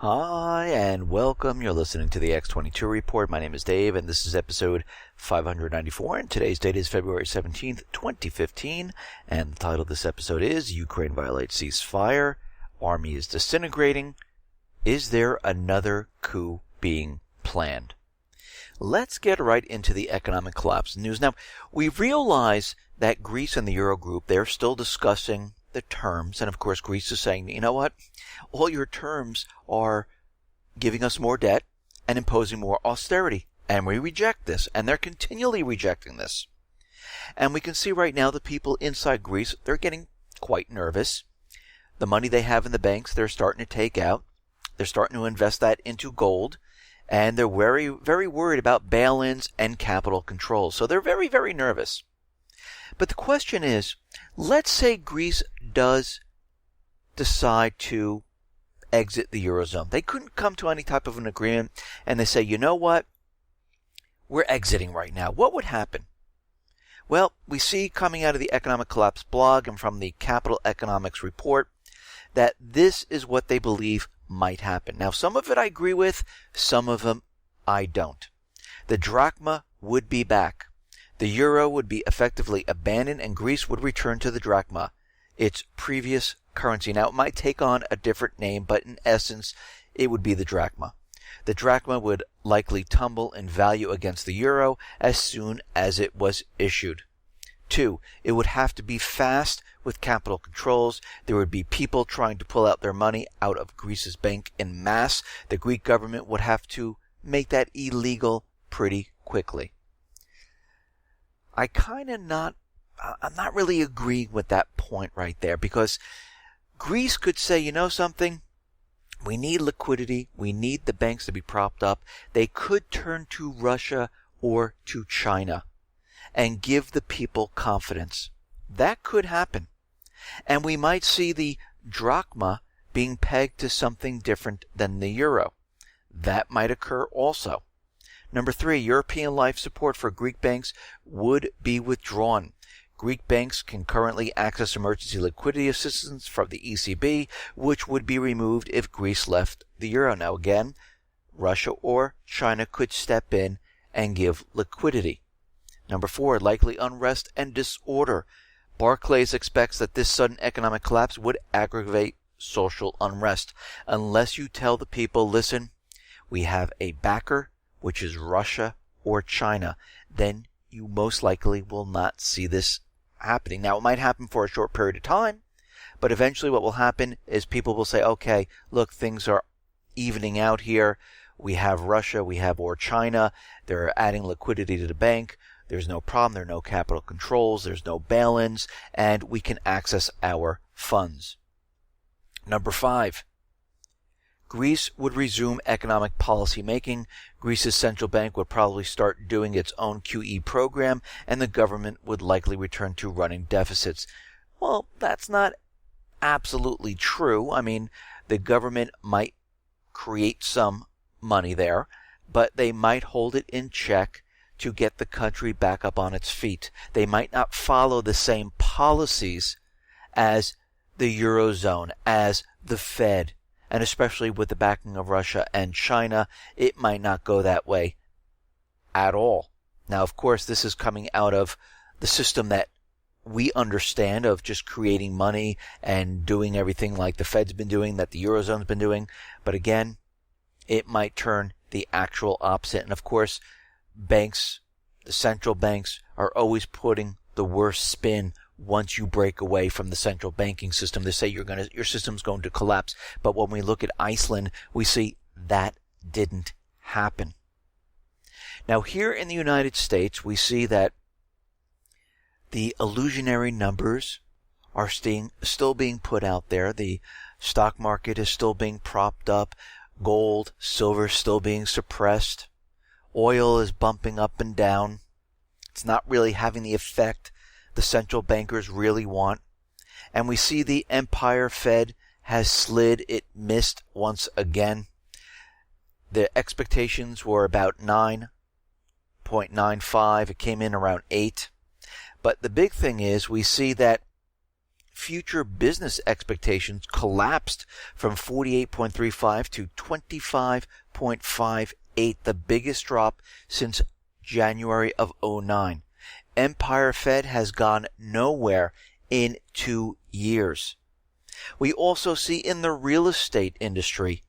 Hi, and welcome. You're listening to the X22 Report. My name is Dave, and this is episode 594, and today's date is February 17th, 2015, and the title of this episode is Ukraine Violates Ceasefire, Army is Disintegrating, Is There Another Coup Being Planned? Let's get right into the economic collapse news. Now, we realize that Greece and the Eurogroup, they're still discussing the terms, and of course Greece is saying, you know what, all your terms are giving us more debt and imposing more austerity, and we reject this, and they're continually rejecting this. And we can see right now the people inside Greece, they're getting quite nervous. The money they have in the banks, they're starting to take out. They're starting to invest that into gold, and they're very, very worried about bail-ins and capital controls. So they're very, very nervous. But the question is, let's say Greece does decide to exit the Eurozone. They couldn't come to any type of an agreement, and they say, you know what? We're exiting right now. What would happen? Well, we see coming out of the Economic Collapse blog and from the Capital Economics Report that this is what they believe might happen. Now, some of it I agree with, some of them I don't. The drachma would be back. The euro would be effectively abandoned, and Greece would return to the drachma, its previous currency. Now, it might take on a different name, but in essence, it would be the drachma. The drachma would likely tumble in value against the euro as soon as it was issued. 2, it would have to be fast with capital controls. There would be people trying to pull out their money out of Greece's bank en masse. The Greek government would have to make that illegal pretty quickly. I'm not really agreeing with that point right there, because Greece could say, you know something, we need liquidity, we need the banks to be propped up. They could turn to Russia or to China and give the people confidence. That could happen. And we might see the drachma being pegged to something different than the euro. That might occur also. Number 3, European life support for Greek banks would be withdrawn. Greek banks can currently access emergency liquidity assistance from the ECB, which would be removed if Greece left the euro. Now again, Russia or China could step in and give liquidity. Number 4, likely unrest and disorder. Barclays expects that this sudden economic collapse would aggravate social unrest. Unless you tell the people, listen, we have a backer, which is Russia or China, then you most likely will not see this happening. Now, it might happen for a short period of time, but eventually what will happen is people will say, okay, look, things are evening out here. We have Russia, we have or China. They're adding liquidity to the bank. There's no problem. There are no capital controls. There's no bail-ins, and we can access our funds. Number 5. Greece would resume economic policy making. Greece's central bank would probably start doing its own QE program, and the government would likely return to running deficits. Well, that's not absolutely true. I mean, the government might create some money there, but they might hold it in check to get the country back up on its feet. They might not follow the same policies as the Eurozone, as the Fed, and especially with the backing of Russia and China, it might not go that way at all. Now, of course, this is coming out of the system that we understand of just creating money and doing everything like the Fed's been doing, that the Eurozone's been doing. But again, it might turn the actual opposite. And of course, banks, the central banks, are always putting the worst spin once you break away from the central banking system. They say your system's going to collapse. But when we look at Iceland, we see that didn't happen. Now, here in the United States, we see that the illusionary numbers are still being put out there. The stock market is still being propped up. Gold, silver still being suppressed. Oil is bumping up and down. It's not really having the effect the central bankers really want. And we see the Empire Fed has slid. It missed once again. The expectations were about 9.95. It came in around 8. But the big thing is we see that future business expectations collapsed from 48.35 to 25.58, the biggest drop since January of 2009. Empire Fed has gone nowhere in 2 years. We also see in the real estate industry,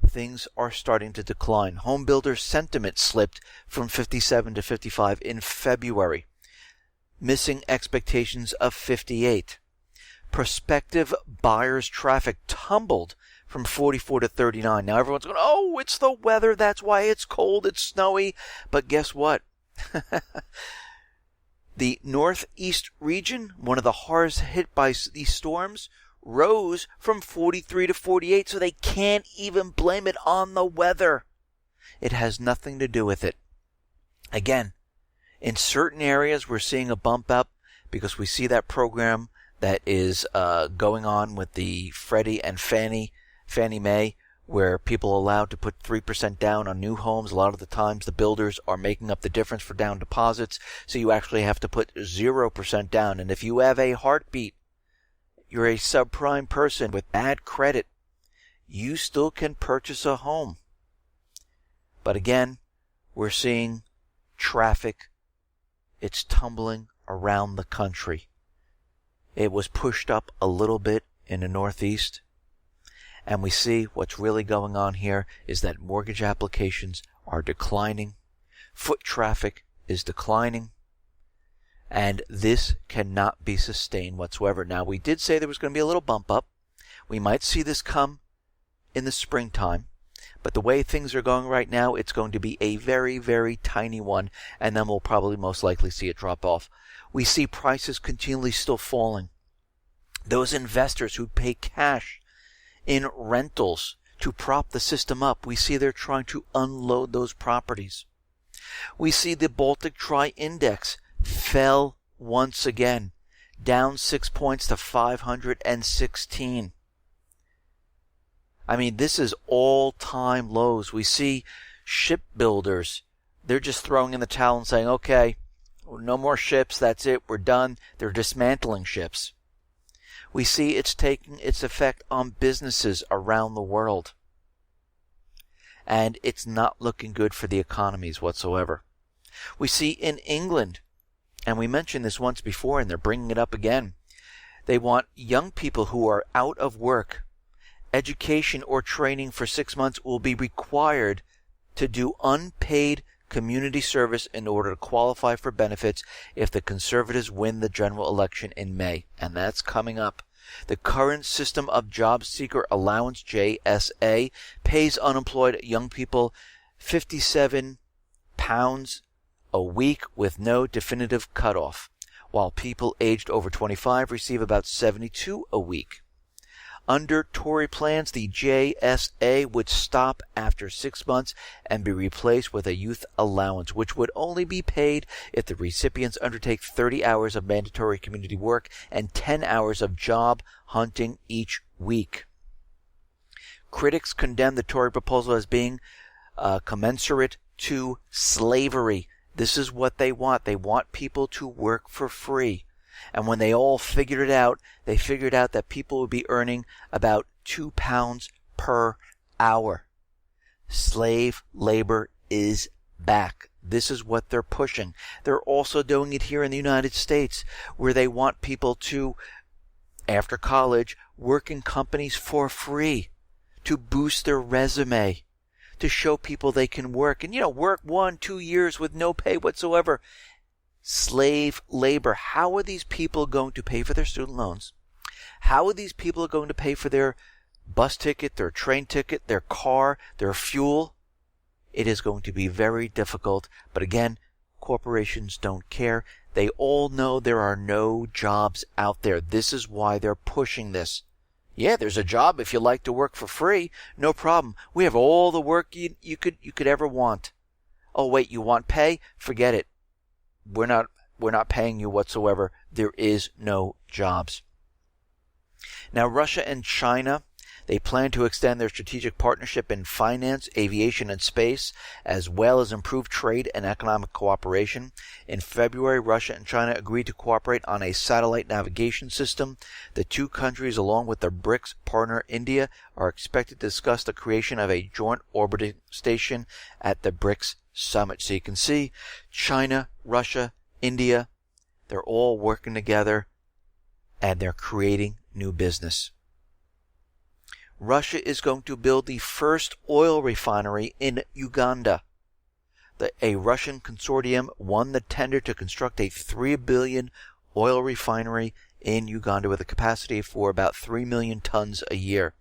things are starting to decline. Home builder sentiment slipped from 57 to 55 in February, missing expectations of 58. Prospective buyers' traffic tumbled from 44 to 39. Now everyone's going, oh, it's the weather. That's why it's cold. It's snowy. But guess what? The Northeast region, one of the hardest hit by these storms, rose from 43 to 48, so they can't even blame it on the weather. It has nothing to do with it. Again, in certain areas, we're seeing a bump up because we see that program that is going on with the Freddie and Fannie Mae, where people are allowed to put 3% down on new homes. A lot of the times the builders are making up the difference for down deposits, so you actually have to put 0% down. And if you have a heartbeat, you're a subprime person with bad credit, you still can purchase a home. But again, we're seeing traffic. It's tumbling around the country. It was pushed up a little bit in the Northeast. And we see what's really going on here is that mortgage applications are declining. Foot traffic is declining. And this cannot be sustained whatsoever. Now, we did say there was going to be a little bump up. We might see this come in the springtime. But the way things are going right now, it's going to be a very, very tiny one. And then we'll probably most likely see it drop off. We see prices continually still falling. Those investors who pay cash in rentals to prop the system up, we see they're trying to unload those properties. We see the Baltic Dry Index fell once again, down 6 points to 516. I mean, this is all-time lows. We see shipbuilders, they're just throwing in the towel and saying, okay, no more ships, that's it, we're done. They're dismantling ships. We see it's taking its effect on businesses around the world. And it's not looking good for the economies whatsoever. We see in England, and we mentioned this once before and they're bringing it up again, they want young people who are out of work, education or training for 6 months will be required to do unpaid community service in order to qualify for benefits if the Conservatives win the general election in May. And that's coming up. The current system of job seeker allowance, JSA, pays unemployed young people £57 a week with no definitive cutoff, while people aged over 25 receive about $72 a week. Under Tory plans, the JSA would stop after 6 months and be replaced with a youth allowance, which would only be paid if the recipients undertake 30 hours of mandatory community work and 10 hours of job hunting each week. Critics condemn the Tory proposal as being commensurate to slavery. This is what they want. They want people to work for free. And when they all figured it out, they figured out that people would be earning about £2 per hour. Slave labor is back. This is what they're pushing. They're also doing it here in the United States, where they want people to, after college, work in companies for free, to boost their resume, to show people they can work. And, work 1-2 years with no pay whatsoever. Slave labor. How are these people going to pay for their student loans? How are these people going to pay for their bus ticket, their train ticket, their car, their fuel? It is going to be very difficult. But again, corporations don't care. They all know there are no jobs out there. This is why they're pushing this. Yeah, there's a job if you like to work for free. No problem. We have all the work you could ever want. Oh, wait, you want pay? Forget it. We're not paying you whatsoever. There is no jobs. Now, Russia and China, They plan to extend their strategic partnership in finance, aviation, and space, as well as improve trade and economic cooperation. In February, Russia and China agreed to cooperate on a satellite navigation system. The two countries, along with their BRICS partner India, are expected to discuss the creation of a joint orbiting station at the BRICS summit. So you can see China, Russia, India, they're all working together and they're creating new business. Russia is going to build the first oil refinery in Uganda. A Russian consortium won the tender to construct a $3 billion oil refinery in Uganda with a capacity for about 3 million tons a year.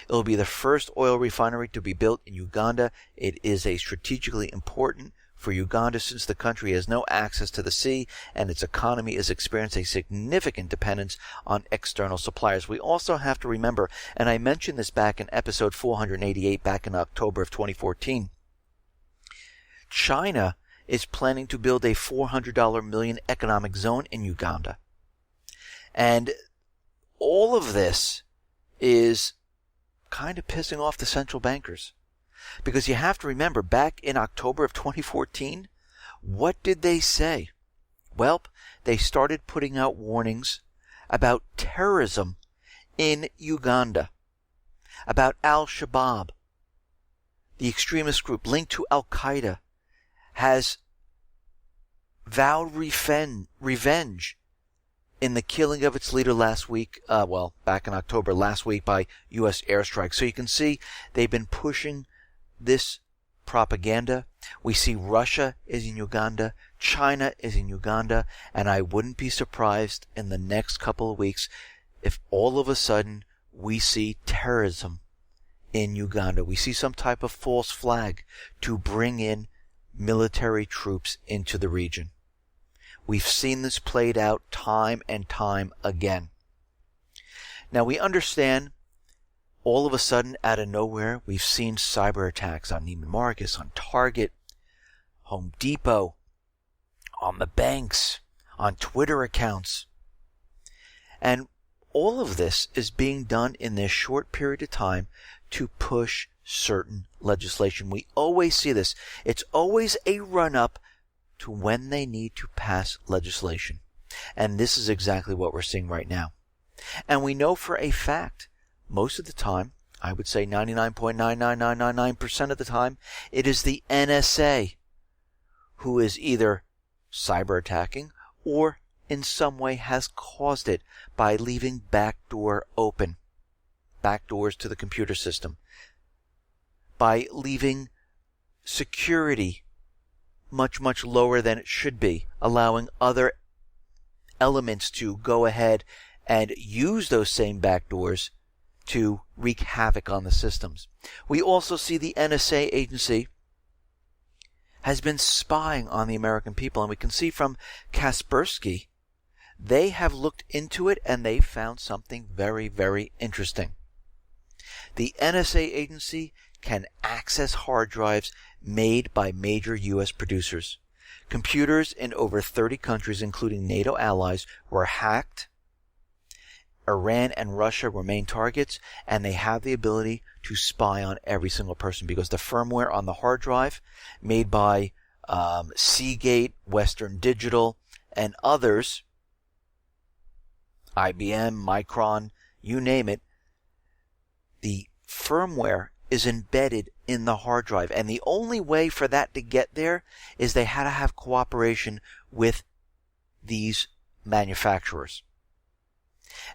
It will be the first oil refinery to be built in Uganda. It is strategically important for Uganda since the country has no access to the sea and its economy is experiencing a significant dependence on external suppliers. We also have to remember, and I mentioned this back in episode 488 back in October of 2014, China is planning to build a $400 million economic zone in Uganda. And all of this is kind of pissing off the central bankers. Because you have to remember, back in October of 2014, what did they say? Well, they started putting out warnings about terrorism in Uganda, about Al-Shabaab. The extremist group linked to Al-Qaeda has vowed revenge in the killing of its leader last week, back in October last week by U.S. airstrikes. So you can see they've been pushing this propaganda. We see Russia is in Uganda, China is in Uganda, and I wouldn't be surprised in the next couple of weeks if all of a sudden we see terrorism in Uganda. We see some type of false flag to bring in military troops into the region. We've seen this played out time and time again. Now we understand all of a sudden, out of nowhere, we've seen cyber attacks on Neiman Marcus, on Target, Home Depot, on the banks, on Twitter accounts. And all of this is being done in this short period of time to push certain legislation. We always see this. It's always a run-up to when they need to pass legislation. And this is exactly what we're seeing right now. And we know for a fact, most of the time, I would say 99.99999% of the time, it is the NSA who is either cyber attacking or in some way has caused it by leaving backdoors to the computer system, by leaving security much, much lower than it should be, allowing other elements to go ahead and use those same backdoors to wreak havoc on the systems. We also see the NSA agency has been spying on the American people, and we can see from Kaspersky, they have looked into it and they found something very, very interesting. The NSA agency can access hard drives made by major U.S. producers. Computers in over 30 countries, including NATO allies, were hacked. Iran and Russia were main targets, and they have the ability to spy on every single person because the firmware on the hard drive, made by Seagate, Western Digital, and others, IBM, Micron, you name it, the firmware is embedded in the hard drive. And the only way for that to get there is they had to have cooperation with these manufacturers.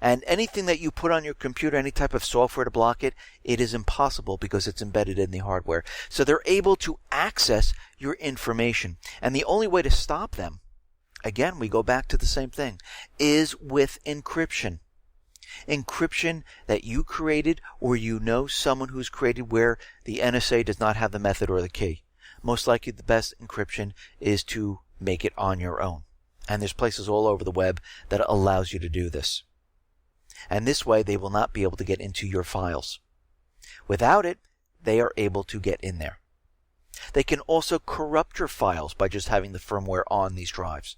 And anything that you put on your computer, any type of software to block it, it is impossible because it's embedded in the hardware. So they're able to access your information. And the only way to stop them, again, we go back to the same thing, is with encryption. Encryption that you created or you know someone who's created where the NSA does not have the method or the key. Most likely the best encryption is to make it on your own. And there's places all over the web that allows you to do this. And this way they will not be able to get into your files. Without it, they are able to get in there. They can also corrupt your files by just having the firmware on these drives.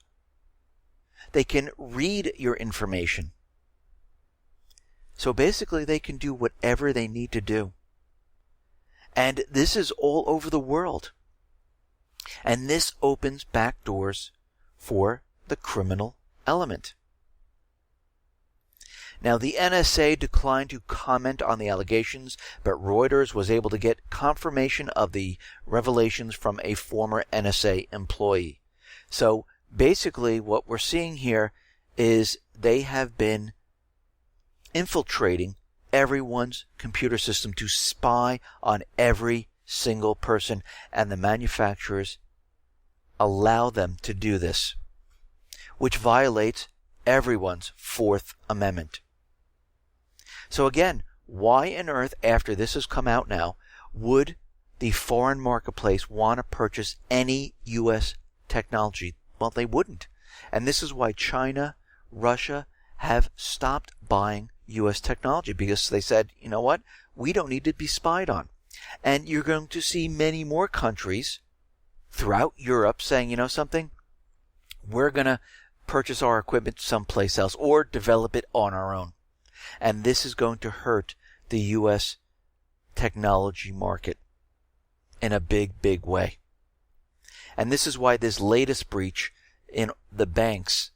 They can read your information. So basically they can do whatever they need to do. And this is all over the world. And this opens back doors for the criminal element. Now, the NSA declined to comment on the allegations, but Reuters was able to get confirmation of the revelations from a former NSA employee. So basically what we're seeing here is they have been infiltrating everyone's computer system to spy on every single person, and the manufacturers allow them to do this, which violates everyone's Fourth Amendment. So again, why on earth, after this has come out now, would the foreign marketplace want to purchase any U.S. technology? Well, they wouldn't. And this is why China, Russia have stopped buying U.S. technology, because they said, you know what, we don't need to be spied on. And you're going to see many more countries throughout Europe saying, you know something, we're going to purchase our equipment someplace else or develop it on our own. And this is going to hurt the U.S. technology market in a big, big way. And this is why this latest breach in the banks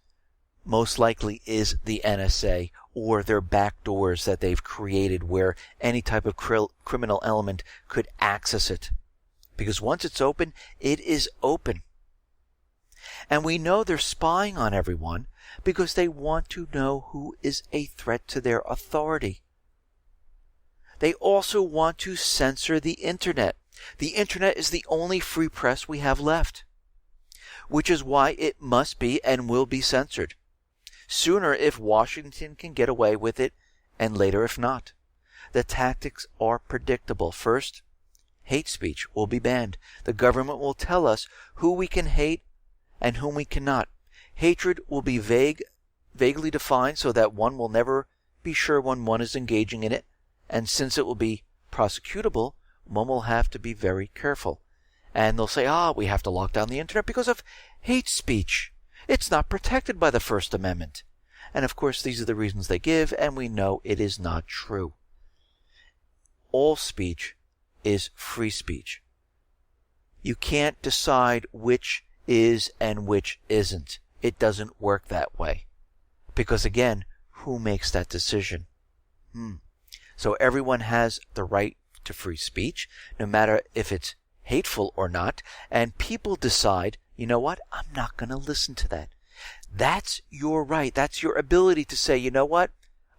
most likely is the NSA or their back doors that they've created where any type of criminal element could access it. Because once it's open, it is open. And we know they're spying on everyone because they want to know who is a threat to their authority. They also want to censor the internet. The internet is the only free press we have left, which is why it must be and will be censored. Sooner if Washington can get away with it, and later if not. The tactics are predictable. First, hate speech will be banned. The government will tell us who we can hate and whom we cannot. Hatred will be vaguely defined so that one will never be sure when one is engaging in it, and since it will be prosecutable, one will have to be very careful. And they'll say, we have to lock down the internet because of hate speech. It's not protected by the First Amendment. And of course, these are the reasons they give, and we know it is not true. All speech is free speech. You can't decide which is and which isn't. It doesn't work that way. Because again, who makes that decision? So everyone has the right to free speech, no matter if it's hateful or not, and people decide, you know what, I'm not going to listen to that. That's your right. That's your ability to say, you know what,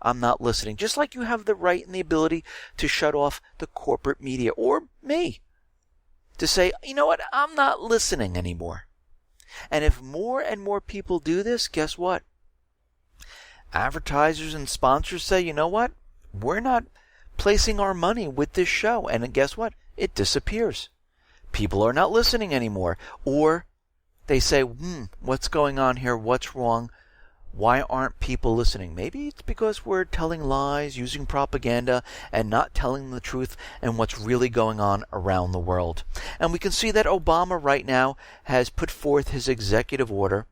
I'm not listening. Just like you have the right and the ability to shut off the corporate media, or me, to say, you know what, I'm not listening anymore. And if more and more people do this, guess what? Advertisers and sponsors say, you know what, we're not placing our money with this show. And guess what? It disappears. People are not listening anymore. Or they say, what's going on here? What's wrong? Why aren't people listening? Maybe it's because we're telling lies, using propaganda, and not telling the truth and what's really going on around the world. And we can see that Obama right now has put forth his executive order,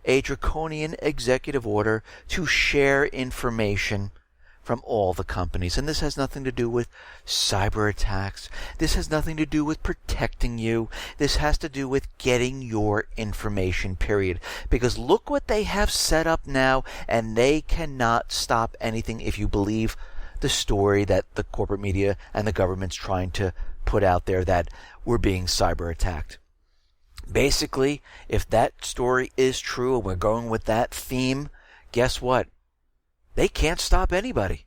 a draconian executive order to share information from all the companies. And this has nothing to do with cyber attacks. This has nothing to do with protecting you. This has to do with getting your information, period. Because look what they have set up now, and they cannot stop anything if you believe the story that the corporate media and the government's trying to put out there that we're being cyber attacked. Basically, if that story is true and we're going with that theme, guess what? They can't stop anybody.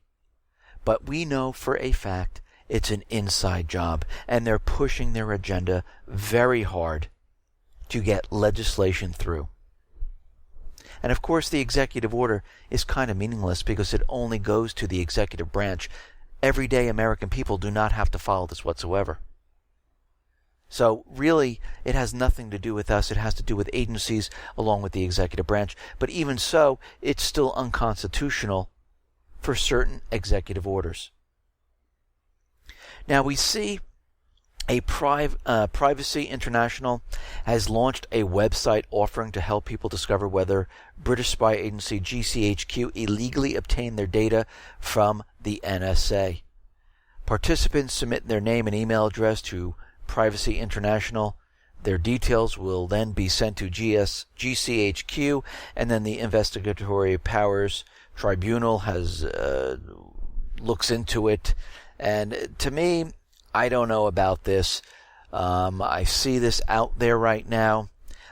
But we know for a fact it's an inside job, and they're pushing their agenda very hard to get legislation through. And of course, the executive order is kind of meaningless because it only goes to the executive branch. Everyday American people do not have to follow this whatsoever. So really, it has nothing to do with us. It has to do with agencies along with the executive branch. But even so, it's still unconstitutional for certain executive orders. Now we see Privacy International has launched a website offering to help people discover whether British spy agency GCHQ illegally obtained their data from the NSA. Participants submit their name and email address to Privacy International. Their details will then be sent to GCHQ, and then the Investigatory Powers Tribunal looks into it. And to me, I don't know about this. I see this out there right now.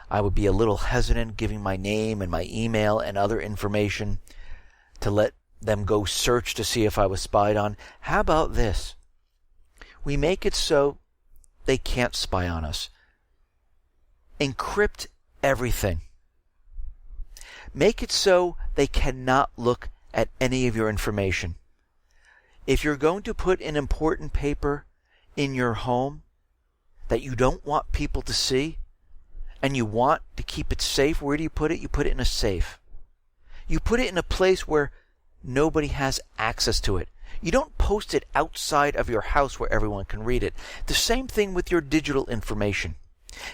I would be a little hesitant giving my name and my email and other information to let them go search to see if I was spied on. How about this? We make it so they can't spy on us. Encrypt everything. Make it so they cannot look at any of your information. If you're going to put an important paper in your home that you don't want people to see and you want to keep it safe, where do you put it? You put it in a safe. You put it in a place where nobody has access to it. You don't post it outside of your house where everyone can read it. The same thing with your digital information.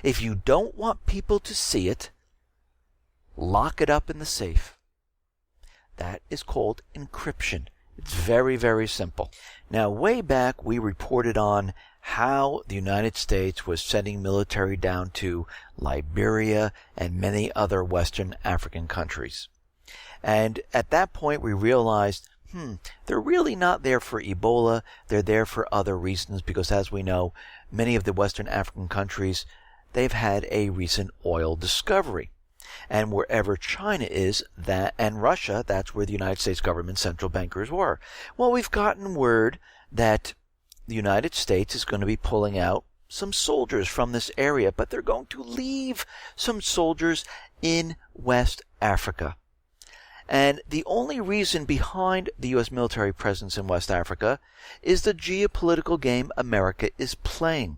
If you don't want people to see it, lock it up in the safe. That is called encryption. It's very, very simple. Now, way back, we reported on how the United States was sending military down to Liberia and many other Western African countries. And at that point, we realized, they're really not there for Ebola. They're there for other reasons because, as we know, many of the Western African countries, they've had a recent oil discovery. And wherever China is, and Russia, that's where the United States government central bankers were. Well, we've gotten word that the United States is going to be pulling out some soldiers from this area, but they're going to leave some soldiers in West Africa. And the only reason behind the U.S. military presence in West Africa is the geopolitical game America is playing.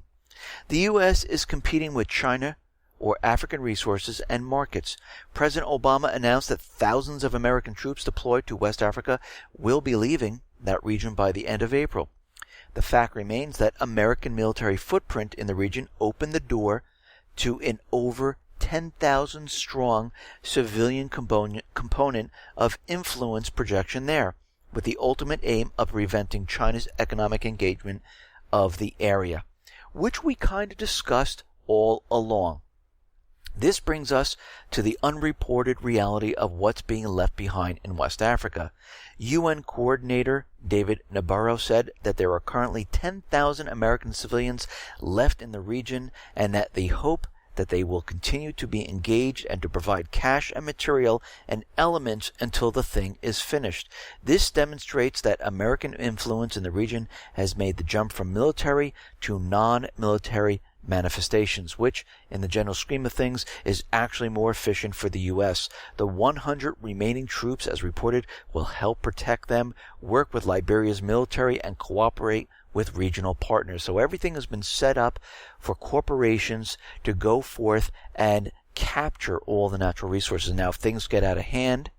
The U.S. is competing with China or African resources and markets. President Obama announced that thousands of American troops deployed to West Africa will be leaving that region by the end of April. The fact remains that American military footprint in the region opened the door to an over 10,000 strong civilian component of influence projection there, with the ultimate aim of preventing China's economic engagement of the area, which we kind of discussed all along. This brings us to the unreported reality of what's being left behind in West Africa. UN Coordinator David Nabarro said that there are currently 10,000 American civilians left in the region and that they hope that they will continue to be engaged and to provide cash and material and elements until the thing is finished. This demonstrates that American influence in the region has made the jump from military to non-military manifestations, which, in the general scheme of things, is actually more efficient for the U.S. The 100 remaining troops, as reported, will help protect them, work with Liberia's military, and cooperate with regional partners. So everything has been set up for corporations to go forth and capture all the natural resources. Now, if things get out of hand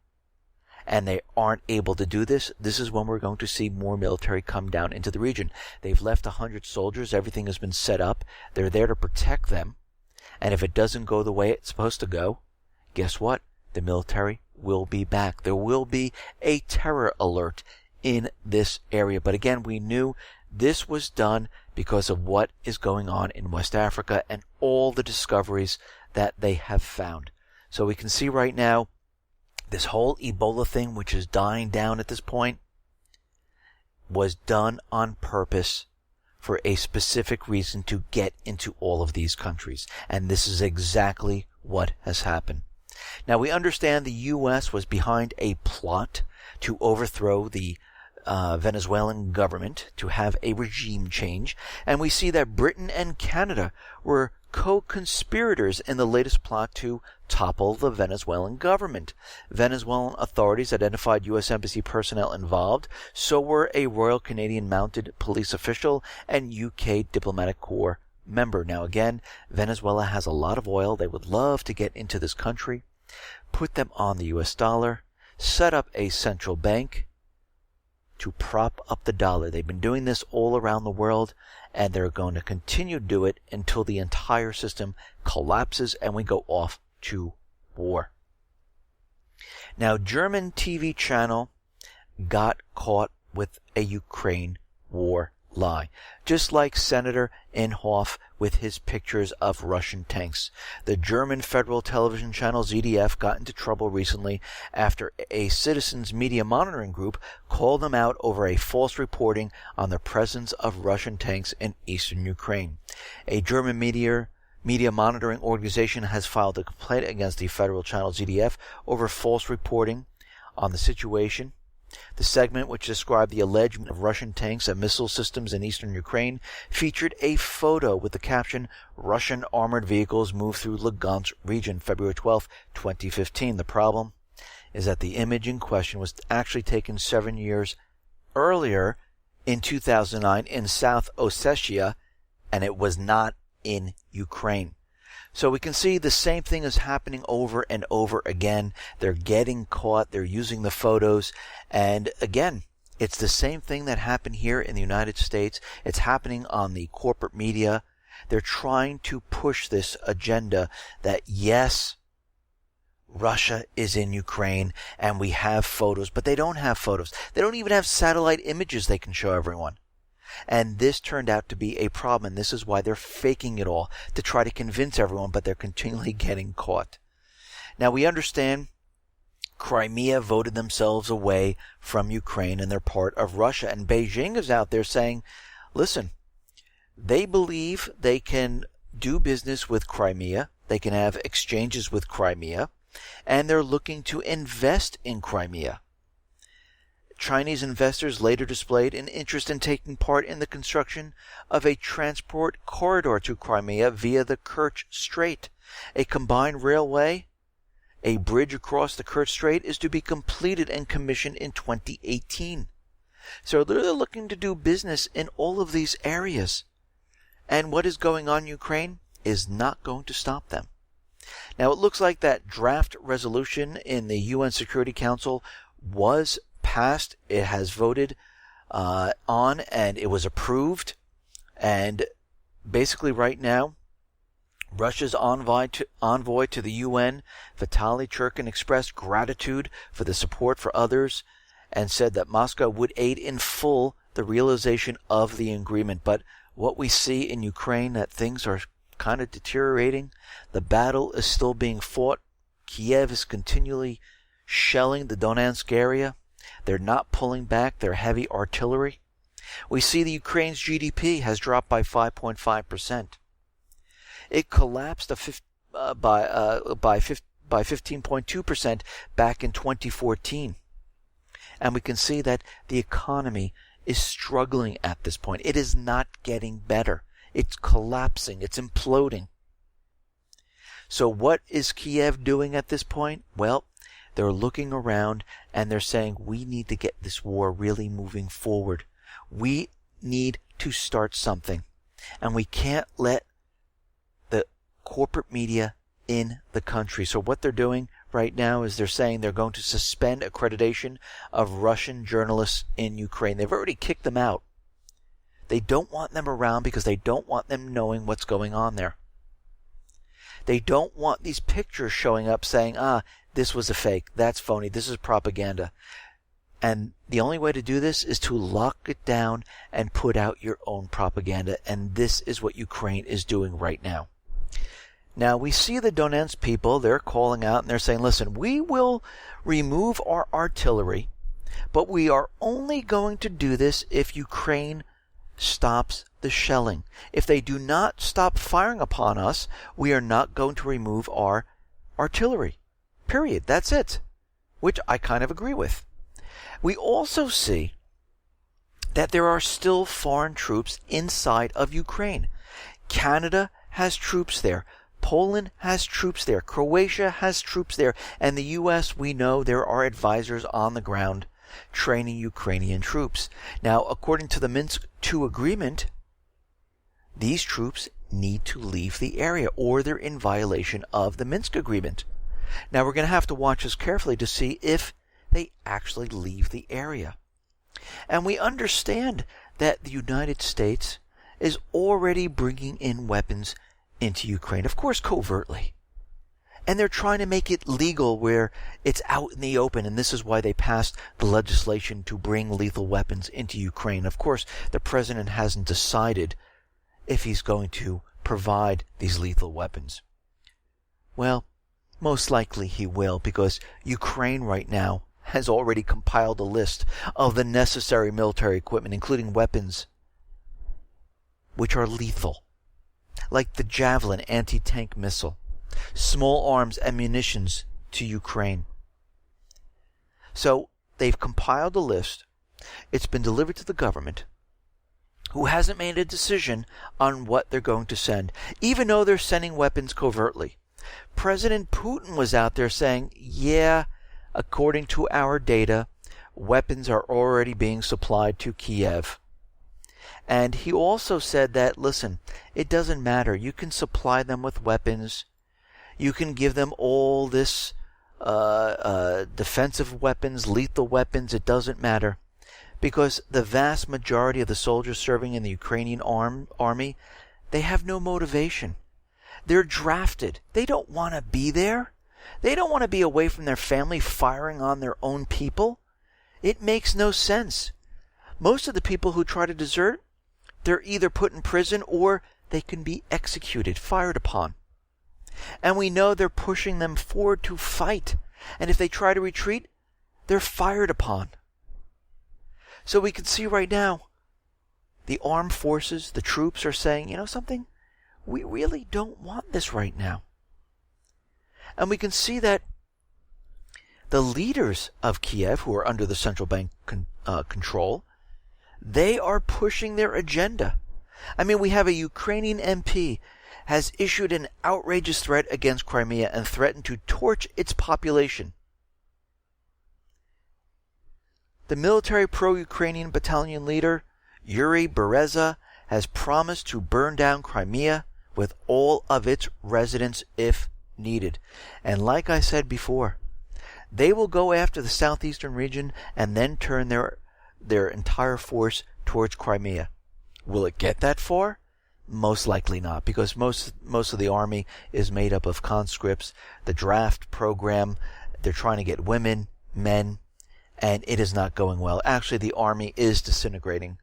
and they aren't able to do this, this is when we're going to see more military come down into the region. They've left 100 soldiers. Everything has been set up. They're there to protect them. And if it doesn't go the way it's supposed to go, guess what? The military will be back. There will be a terror alert in this area. But again, we knew this was done because of what is going on in West Africa and all the discoveries that they have found. So we can see right now this whole Ebola thing, which is dying down at this point, was done on purpose for a specific reason to get into all of these countries. And this is exactly what has happened. Now, we understand the U.S. was behind a plot to overthrow the Venezuelan government, to have a regime change, and we see that Britain and Canada were co-conspirators in the latest plot to topple the Venezuelan government. Venezuelan authorities identified U.S. Embassy personnel involved, so were a Royal Canadian Mounted Police official and UK Diplomatic Corps member. Now again, Venezuela has a lot of oil. They would love to get into this country, put them on the U.S. dollar, set up a central bank to prop up the dollar. They've been doing this all around the world, and they're going to continue to do it until the entire system collapses and we go off to war. Now, German TV channel got caught with a Ukraine war lie, just like Senator Inhofe with his pictures of Russian tanks. The German federal television channel ZDF got into trouble recently after a citizens media monitoring group called them out over a false reporting on the presence of Russian tanks in eastern Ukraine. A German media monitoring organization has filed a complaint against the federal channel ZDF over false reporting on the situation. The segment, which described the alleged of Russian tanks and missile systems in eastern Ukraine, featured a photo with the caption, "Russian armored vehicles move through Lugansk region, February 12, 2015. The problem is that the image in question was actually taken 7 years earlier in 2009 in South Ossetia, and it was not in Ukraine. So we can see the same thing is happening over and over again. They're getting caught. They're using the photos. And again, it's the same thing that happened here in the United States. It's happening on the corporate media. They're trying to push this agenda that, yes, Russia is in Ukraine and we have photos, but they don't have photos. They don't even have satellite images they can show everyone. And this turned out to be a problem, and this is why they're faking it all, to try to convince everyone, but they're continually getting caught. Now, we understand Crimea voted themselves away from Ukraine, and they're part of Russia. And Beijing is out there saying, listen, they believe they can do business with Crimea, they can have exchanges with Crimea, and they're looking to invest in Crimea. Chinese investors later displayed an interest in taking part in the construction of a transport corridor to Crimea via the Kerch Strait. A combined railway, a bridge across the Kerch Strait, is to be completed and commissioned in 2018. So they're looking to do business in all of these areas. And what is going on in Ukraine is not going to stop them. Now, it looks like that draft resolution in the UN Security Council was passed. It has voted on, and it was approved. And basically right now, Russia's envoy to the UN, Vitaly Churkin, expressed gratitude for the support for others and said that Moscow would aid in full the realization of the agreement. But what we see in Ukraine, that things are kind of deteriorating. The battle is still being fought. Kiev is continually shelling the Donetsk area. They're not pulling back their heavy artillery. We see the Ukraine's GDP has dropped by 5.5%. It collapsed by 15.2% back in 2014. And we can see that the economy is struggling at this point. It is not getting better. It's collapsing. It's imploding. So what is Kiev doing at this point? Well, they're looking around and they're saying, we need to get this war really moving forward. We need to start something. And we can't let the corporate media in the country. So what they're doing right now is they're saying they're going to suspend accreditation of Russian journalists in Ukraine. They've already kicked them out. They don't want them around because they don't want them knowing what's going on there. They don't want these pictures showing up saying, this was a fake, that's phony, this is propaganda. And the only way to do this is to lock it down and put out your own propaganda. And this is what Ukraine is doing right now. Now, we see the Donetsk people, they're calling out and they're saying, listen, we will remove our artillery, but we are only going to do this if Ukraine stops the shelling. If they do not stop firing upon us, we are not going to remove our artillery. Period. That's it. Which I kind of agree with. We also see that there are still foreign troops inside of Ukraine. Canada has troops there. Poland has troops there. Croatia has troops there. And the U.S., we know there are advisors on the ground training Ukrainian troops. Now, according to the Minsk II agreement, these troops need to leave the area or they're in violation of the Minsk agreement. Now, we're going to have to watch this carefully to see if they actually leave the area. And we understand that the United States is already bringing in weapons into Ukraine, of course covertly. And they're trying to make it legal where it's out in the open, and this is why they passed the legislation to bring lethal weapons into Ukraine. Of course, the president hasn't decided if he's going to provide these lethal weapons. Well, most likely he will, because Ukraine right now has already compiled a list of the necessary military equipment, including weapons which are lethal, like the Javelin anti-tank missile, small arms and munitions to Ukraine. So they've compiled a list. It's been delivered to the government, who hasn't made a decision on what they're going to send, even though they're sending weapons covertly. President Putin was out there saying, yeah, according to our data, weapons are already being supplied to Kiev. And he also said that, listen, it doesn't matter. You can supply them with weapons. You can give them all this defensive weapons, lethal weapons. It doesn't matter. Because the vast majority of the soldiers serving in the Ukrainian army, they have no motivation. They're drafted. They don't want to be there. They don't want to be away from their family firing on their own people. It makes no sense. Most of the people who try to desert, they're either put in prison or they can be executed, fired upon. And we know they're pushing them forward to fight. And if they try to retreat, they're fired upon. So we can see right now, the armed forces, the troops are saying, you know something? We really don't want this right now. And we can see that the leaders of Kiev, who are under the central bank control, they are pushing their agenda. I mean, we have a Ukrainian MP has issued an outrageous threat against Crimea and threatened to torch its population. The military pro-Ukrainian battalion leader, Yuri Bereza, has promised to burn down Crimea with all of its residents if needed. And like I said before, they will go after the southeastern region and then turn their entire force towards Crimea. Will it get that far? Most likely not, because most of the army is made up of conscripts. The draft program, they're trying to get women, men, and it is not going well. Actually, the army is disintegrating,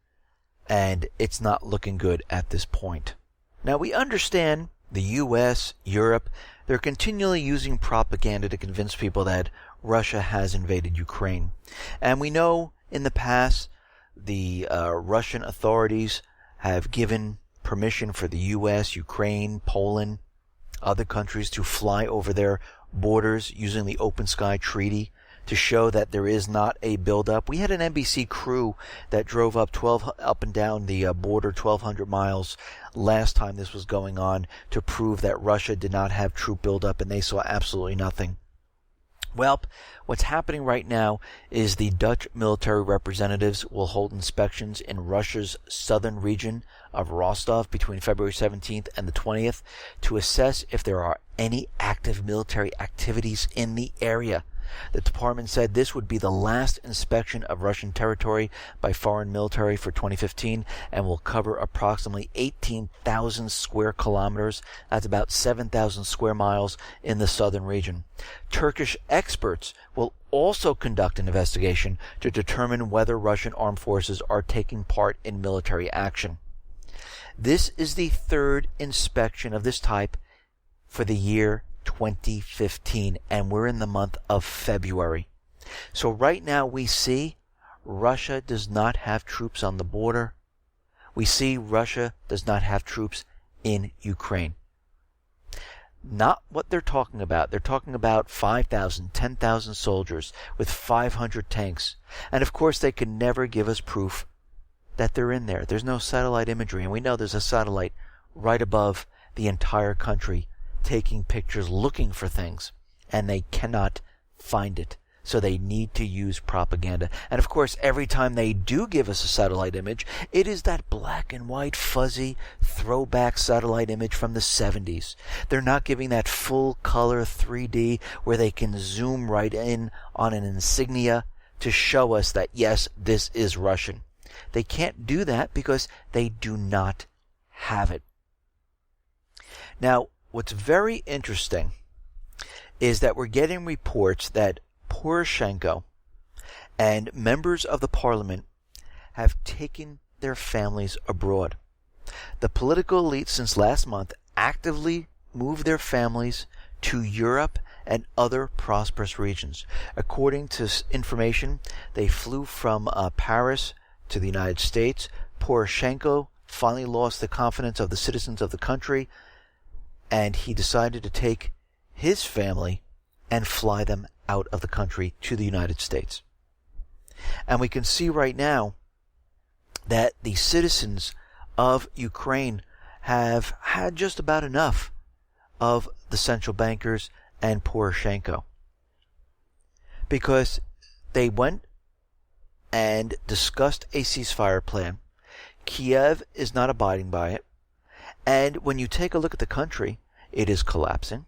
and it's not looking good at this point. Now, we understand the U.S., Europe, they're continually using propaganda to convince people that Russia has invaded Ukraine. And we know in the past, the Russian authorities have given permission for the U.S., Ukraine, Poland, other countries to fly over their borders using the Open Sky Treaty to show that there is not a buildup. We had an NBC crew that drove up and down the border 1,200 miles last time this was going on to prove that Russia did not have troop buildup, and they saw absolutely nothing. Well, what's happening right now is the Dutch military representatives will hold inspections in Russia's southern region of Rostov between February 17th and the 20th to assess if there are any active military activities in the area. The department said this would be the last inspection of Russian territory by foreign military for 2015 and will cover approximately 18,000 square kilometers. That's about 7,000 square miles in the southern region. Turkish experts will also conduct an investigation to determine whether Russian armed forces are taking part in military action. This is the third inspection of this type for the year 2015, and we're in the month of February. So right now we see Russia does not have troops on the border. We see Russia does not have troops in Ukraine. Not what they're talking about. They're talking about 5,000, 10,000 soldiers with 500 tanks. And of course they can never give us proof that they're in there. There's no satellite imagery, and we know there's a satellite right above the entire country taking pictures, looking for things, and they cannot find it. So they need to use propaganda. And of course, every time they do give us a satellite image, it is that black and white, fuzzy, throwback satellite image from the 70s. They're not giving that full color 3D where they can zoom right in on an insignia to show us that, yes, this is Russian. They can't do that because they do not have it. Now, what's very interesting is that we're getting reports that Poreshenko and members of the parliament have taken their families abroad. The political elite since last month actively moved their families to Europe and other prosperous regions. According to information, they flew from Paris to the United States. Poreshenko finally lost the confidence of the citizens of the country, and he decided to take his family and fly them out of the country to the United States. And we can see right now that the citizens of Ukraine have had just about enough of the central bankers and Poreshenko, because they went and discussed a ceasefire plan. Kiev is not abiding by it, and when you take a look at the country, it is collapsing.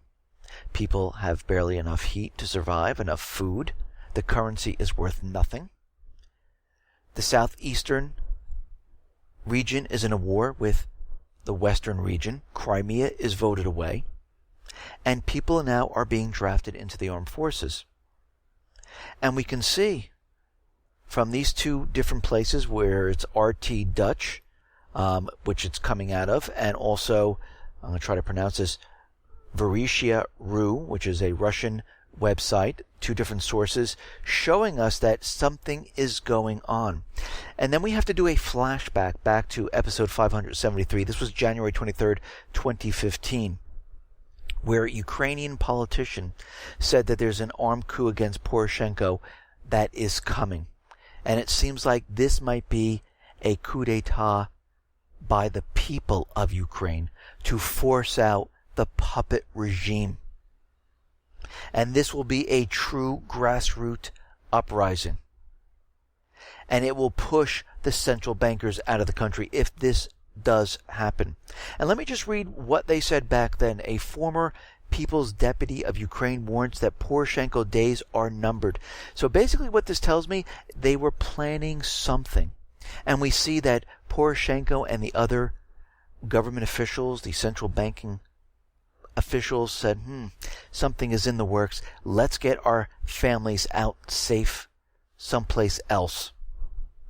People have barely enough heat to survive, enough food. The currency is worth nothing. The southeastern region is in a war with the western region. Crimea is voted away. And people now are being drafted into the armed forces. And we can see from these two different places where it's RT Dutch, which it's coming out of, and also, I'm going to try to pronounce this, Verishiya.ru, which is a Russian website, two different sources, showing us that something is going on. And then we have to do a flashback back to episode 573. This was January 23rd, 2015, where a Ukrainian politician said that there's an armed coup against Poreshenko that is coming. And it seems like this might be a coup d'etat by the people of Ukraine to force out the puppet regime. And this will be a true grassroots uprising. And it will push the central bankers out of the country if this does happen. And let me just read what they said back then. A former People's Deputy of Ukraine warns that Poroshenko days are numbered. So basically what this tells me, they were planning something. And we see that Poroshenko and the other government officials, the central banking officials said, something is in the works. Let's get our families out safe someplace else.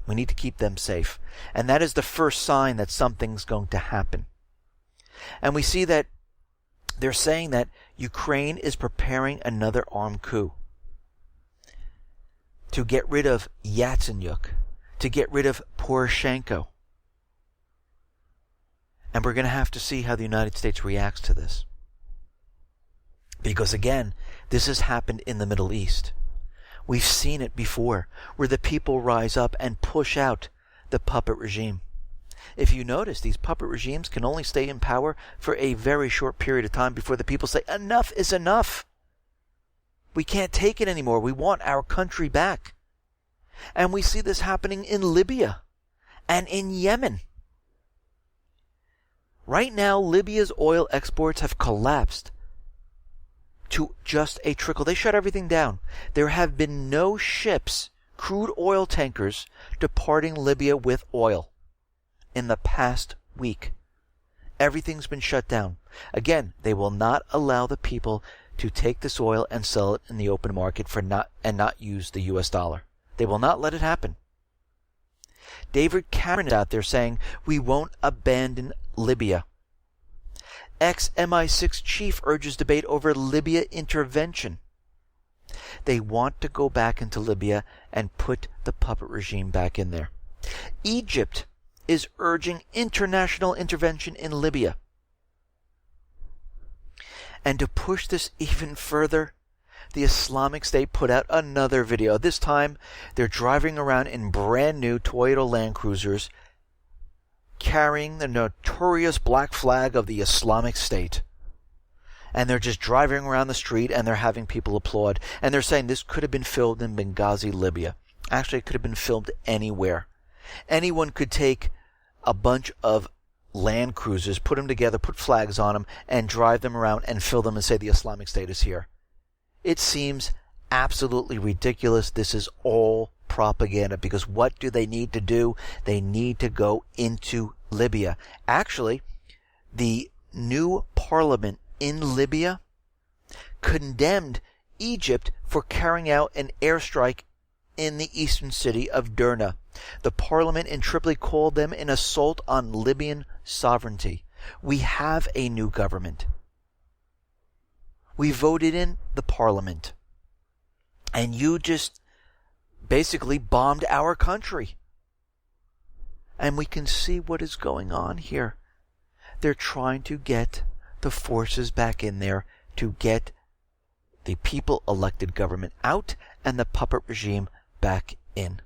We need to keep them safe. And that is the first sign that something's going to happen. And we see that they're saying that Ukraine is preparing another armed coup to get rid of Yatsenyuk, to get rid of Poroshenko. And we're going to have to see how the United States reacts to this. Because again, this has happened in the Middle East. We've seen it before, where the people rise up and push out the puppet regime. If you notice, these puppet regimes can only stay in power for a very short period of time before the people say, enough is enough. We can't take it anymore. We want our country back. And we see this happening in Libya and in Yemen. Right now, Libya's oil exports have collapsed to just a trickle. They shut everything down. There have been no ships, crude oil tankers, departing Libya with oil in the past week. Everything's been shut down. Again, they will not allow the people to take this oil and sell it in the open market and not use the US dollar. They will not let it happen. David Cameron is out there saying, we won't abandon Libya. Ex-MI6 chief urges debate over Libya intervention. They want to go back into Libya and put the puppet regime back in there. Egypt is urging international intervention in Libya. And to push this even further, the Islamic State put out another video. This time, they're driving around in brand new Toyota Land Cruisers, carrying the notorious black flag of the Islamic State. And they're just driving around the street and they're having people applaud. And they're saying this could have been filmed in Benghazi, Libya. Actually, it could have been filmed anywhere. Anyone could take a bunch of Land Cruisers, put them together, put flags on them, and drive them around and fill them and say the Islamic State is here. It seems absolutely ridiculous. This is all propaganda, because what do they need to do? They need to go into Libya. Actually, the new parliament in Libya condemned Egypt for carrying out an airstrike in the eastern city of Derna. The parliament in Tripoli called them an assault on Libyan sovereignty. We have a new government. We voted in the parliament. And you just basically bombed our country. And we can see what is going on here. They're trying to get the forces back in there to get the people-elected government out and the puppet regime back in.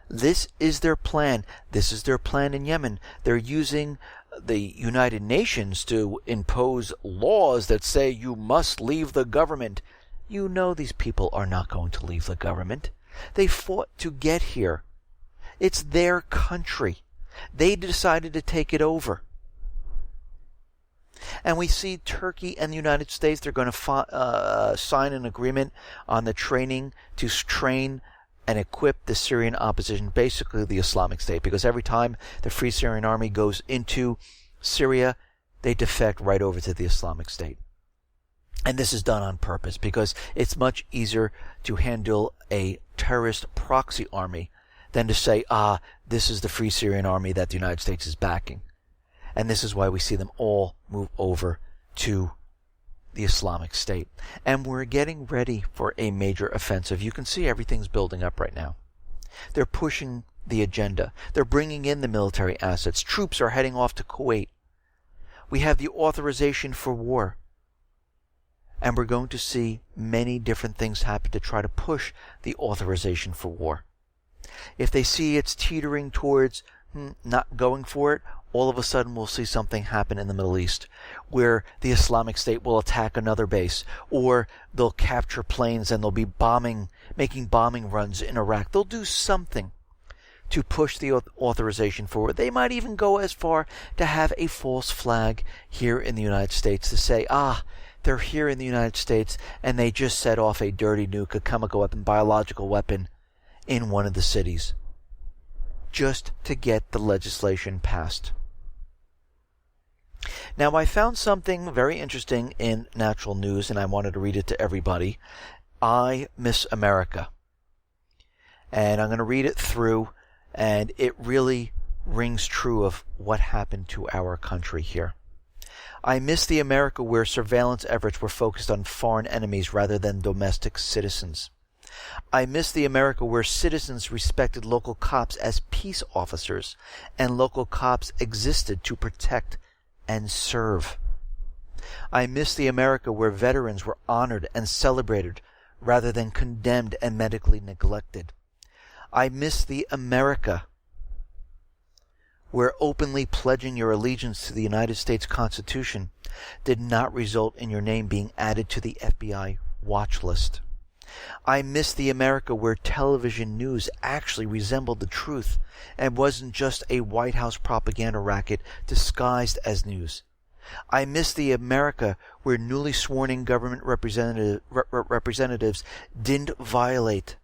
This is their plan. This is their plan in Yemen. They're using the United Nations to impose laws that say you must leave the government. You know these people are not going to leave the government. They fought to get here. It's their country. They decided to take it over. And we see Turkey and the United States, they're going to sign an agreement on the training to train and equip the Syrian opposition, basically the Islamic State, because every time the Free Syrian Army goes into Syria, they defect right over to the Islamic State. And this is done on purpose because it's much easier to handle a terrorist proxy army than to say, this is the Free Syrian Army that the United States is backing. And this is why we see them all move over to the Islamic State. And we're getting ready for a major offensive. You can see everything's building up right now. They're pushing the agenda. They're bringing in the military assets. Troops are heading off to Kuwait. We have the authorization for war. And we're going to see many different things happen to try to push the authorization for war. If they see it's teetering towards not going for it, all of a sudden we'll see something happen in the Middle East where the Islamic State will attack another base, or they'll capture planes and they'll be making bombing runs in Iraq. They'll do something to push the authorization forward. They might even go as far to have a false flag here in the United States to say, they're here in the United States and they just set off a dirty nuke, a chemical weapon, biological weapon in one of the cities, just to get the legislation passed. Now, I found something very interesting in Natural News, and I wanted to read it to everybody. I miss America. And I'm going to read it through, and it really rings true of what happened to our country here. I miss the America where surveillance efforts were focused on foreign enemies rather than domestic citizens. I miss the America where citizens respected local cops as peace officers, and local cops existed to protect and serve. I miss the America where veterans were honored and celebrated rather than condemned and medically neglected. I miss the America where openly pledging your allegiance to the United States Constitution did not result in your name being added to the FBI watch list. I miss the America where television news actually resembled the truth and wasn't just a White House propaganda racket disguised as news. I miss the America where newly sworn-in government representatives didn't violate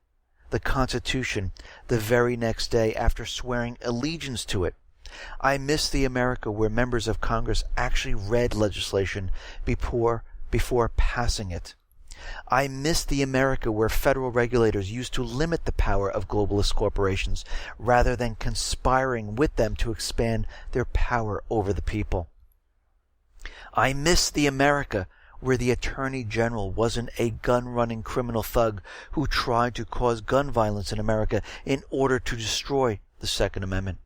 the Constitution the very next day after swearing allegiance to it. I miss the America where members of Congress actually read legislation before passing it. I miss the America where federal regulators used to limit the power of globalist corporations rather than conspiring with them to expand their power over the people. I miss the America where the Attorney General wasn't a gun-running criminal thug who tried to cause gun violence in America in order to destroy the Second Amendment.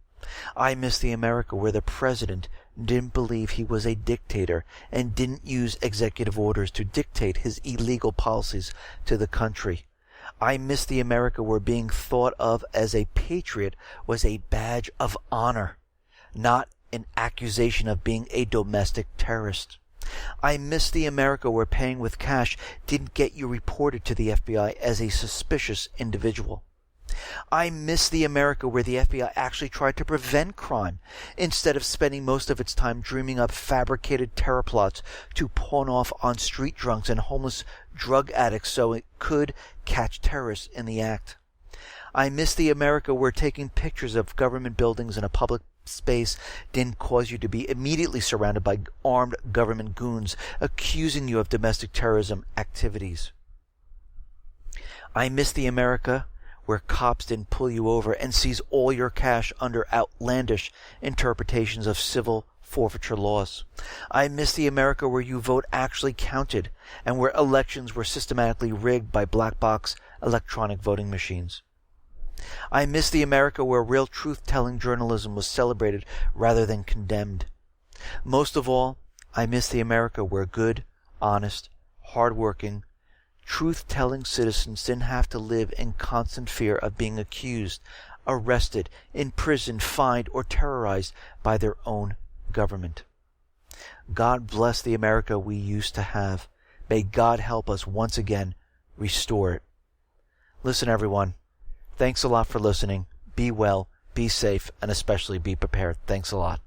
I miss the America where the president didn't believe he was a dictator and didn't use executive orders to dictate his illegal policies to the country. I miss the America where being thought of as a patriot was a badge of honor, not an accusation of being a domestic terrorist. I miss the America where paying with cash didn't get you reported to the FBI as a suspicious individual. I miss the America where the FBI actually tried to prevent crime instead of spending most of its time dreaming up fabricated terror plots to pawn off on street drunks and homeless drug addicts so it could catch terrorists in the act. I miss the America where taking pictures of government buildings in a public space didn't cause you to be immediately surrounded by armed government goons accusing you of domestic terrorism activities. I miss the America where cops didn't pull you over and seize all your cash under outlandish interpretations of civil forfeiture laws. I miss the America where your vote actually counted and where elections were systematically rigged by black box electronic voting machines. I miss the America where real truth-telling journalism was celebrated rather than condemned. Most of all, I miss the America where good, honest, hard-working, truth-telling citizens didn't have to live in constant fear of being accused, arrested, imprisoned, fined, or terrorized by their own government. God bless the America we used to have. May God help us once again restore it. Listen, everyone. Thanks a lot for listening. Be well, be safe, and especially be prepared. Thanks a lot.